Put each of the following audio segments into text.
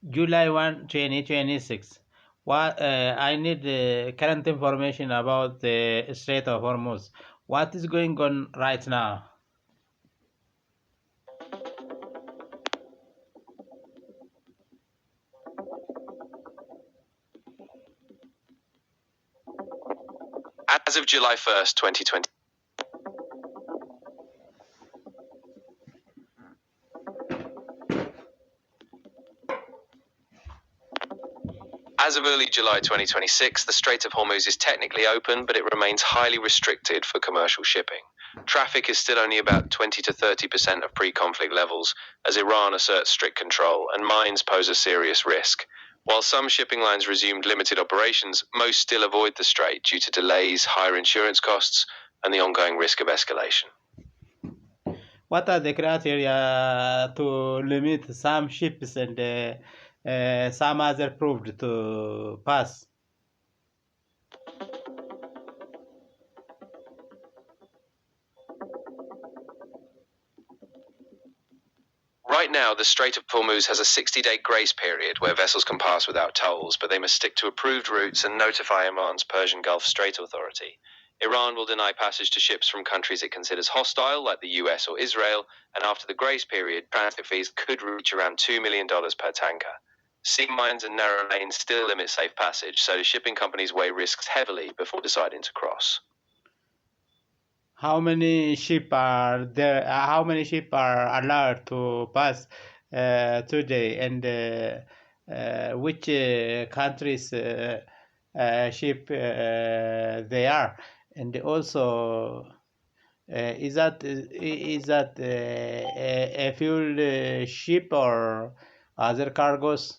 July 1, 2026. What I need current information about the Strait of Hormuz. What is going on right now? As of July 1st, 2020. As of early July 2026, the Strait of Hormuz is technically open, but it remains highly restricted for commercial shipping. Traffic is still only about 20 to 30% of pre-conflict levels, as Iran asserts strict control, and mines pose a serious risk. While some shipping lines resumed limited operations, most still avoid the strait due to delays, higher insurance costs, and the ongoing risk of escalation. What are the criteria to limit some ships and some other proved to pass? Right now, the Strait of Hormuz has a 60-day grace period where vessels can pass without tolls, but they must stick to approved routes and notify Oman's Persian Gulf Strait Authority. Iran will deny passage to ships from countries it considers hostile, like the US or Israel, and after the grace period, transit fees could reach around $2 million per tanker. Sea mines and narrow lanes still limit safe passage, so shipping companies weigh risks heavily before deciding to cross. How many ships are there? How many ships are allowed to pass today, and which countries ship they are? And also, is that a fuel ship or other cargos?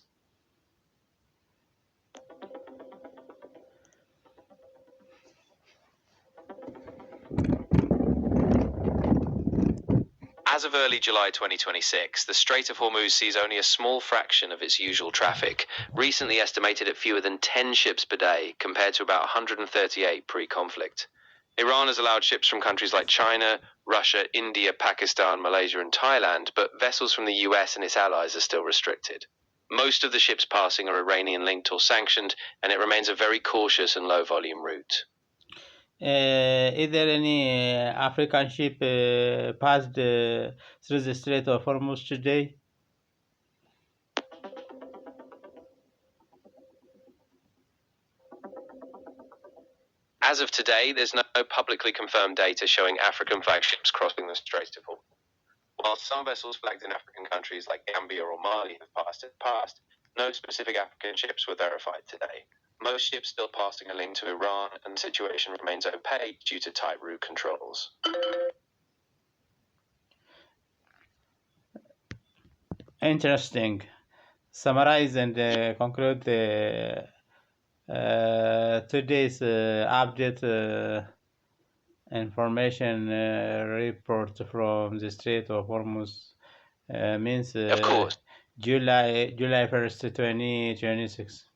As of early July 2026, the Strait of Hormuz sees only a small fraction of its usual traffic, recently estimated at fewer than 10 ships per day, compared to about 138 pre-conflict. Iran has allowed ships from countries like China, Russia, India, Pakistan, Malaysia, and Thailand, but vessels from the US and its allies are still restricted. Most of the ships passing are Iranian-linked or sanctioned, and it remains a very cautious and low-volume route. Is there any African ship passed through the Strait of Hormuz today? As of today, there's no publicly confirmed data showing African flagships crossing the Strait of Hormuz. While some vessels flagged in African countries like Gambia or Mali have passed in the past, no specific African ships were verified today. Most ships still passing are linked to Iran, and the situation remains opaque due to tight route controls. Interesting. Summarize and conclude today's update information report from the Strait of Hormuz means Of course. July 1st, 2026.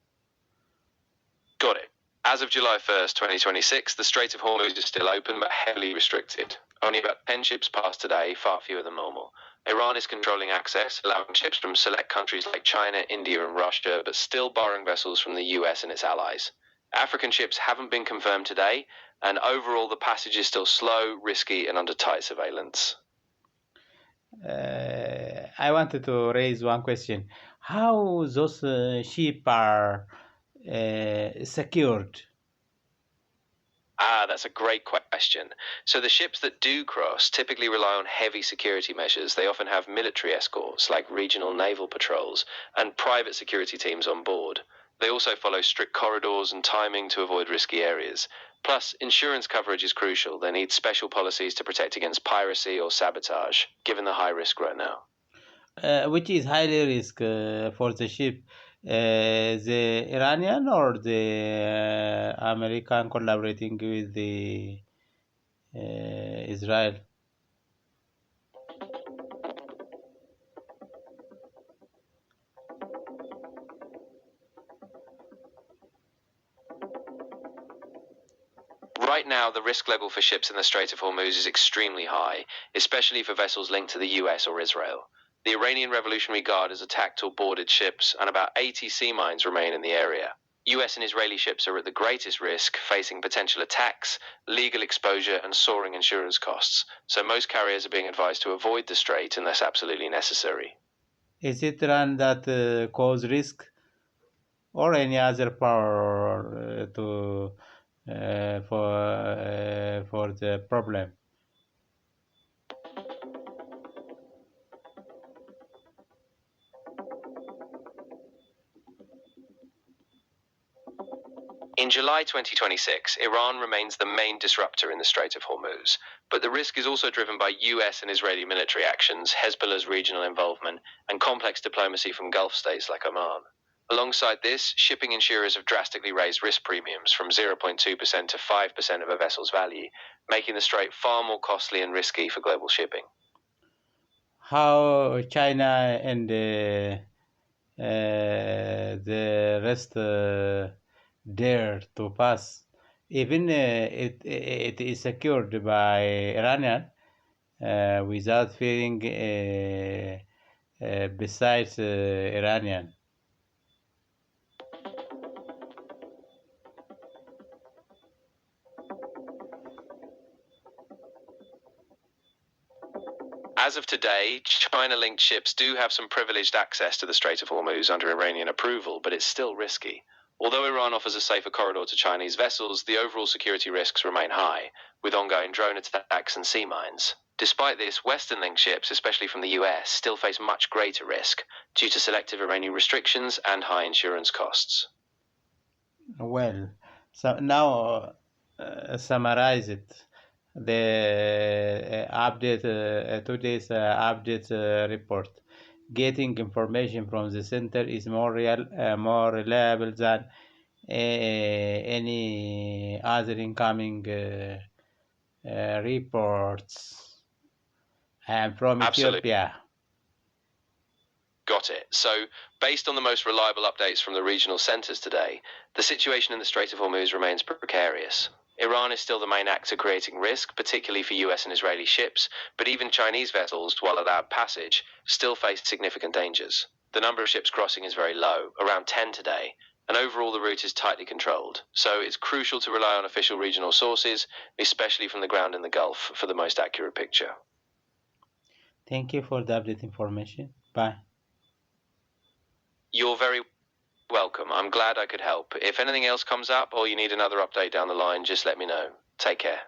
Got it. As of July 1st, 2026, the Strait of Hormuz is still open but heavily restricted. Only about 10 ships pass today, far fewer than normal. Iran is controlling access, allowing ships from select countries like China, India, and Russia, but still borrowing vessels from the US and its allies. African ships haven't been confirmed today, and overall the passage is still slow, risky, and under tight surveillance. I wanted to raise one question. How those sheep are secured? That's a great question. So the ships that do cross typically rely on heavy security measures. They often have military escorts, like regional naval patrols, and private security teams on board. They also follow strict corridors and timing to avoid risky areas. Plus, insurance coverage is crucial. They need special policies to protect against piracy or sabotage, given the high risk right now. Which is highly risk for the ship, the Iranian or the American collaborating with the Israel? Right now, the risk level for ships in the Strait of Hormuz is extremely high, especially for vessels linked to the US or Israel. The Iranian Revolutionary Guard has attacked or boarded ships, and about 80 sea mines remain in the area. US and Israeli ships are at the greatest risk, facing potential attacks, legal exposure, and soaring insurance costs, so most carriers are being advised to avoid the strait unless absolutely necessary. Is it Iran that cause risk, or any other power for the problem? In July 2026, Iran remains the main disruptor in the Strait of Hormuz, but the risk is also driven by US and Israeli military actions, Hezbollah's regional involvement, and complex diplomacy from Gulf states like Oman. Alongside this, shipping insurers have drastically raised risk premiums from 0.2% to 5% of a vessel's value, making the strait far more costly and risky for global shipping. How China and the rest dare to pass, even it is secured by Iranian without fearing besides Iranian. As of today, China-linked ships do have some privileged access to the Strait of Hormuz under Iranian approval, but it's still risky. Although Iran offers a safer corridor to Chinese vessels, the overall security risks remain high, with ongoing drone attacks and sea mines. Despite this, Western-linked ships, especially from the US, still face much greater risk due to selective Iranian restrictions and high insurance costs. Well, so now summarize it. The today's update report. Getting information from the center is more reliable than any other incoming reports. I am from Absolutely. Ethiopia. Got it. So, based on the most reliable updates from the regional centers today, the situation in the Strait of Hormuz remains precarious. Iran is still the main actor creating risk, particularly for US and Israeli ships, but even Chinese vessels, while allowed passage, still face significant dangers. The number of ships crossing is very low, around 10 today, and overall the route is tightly controlled. So it's crucial to rely on official regional sources, especially from the ground in the Gulf, for the most accurate picture. Thank you for the update information. Bye. You're very welcome. I'm glad I could help. If anything else comes up or you need another update down the line, just let me know. Take care.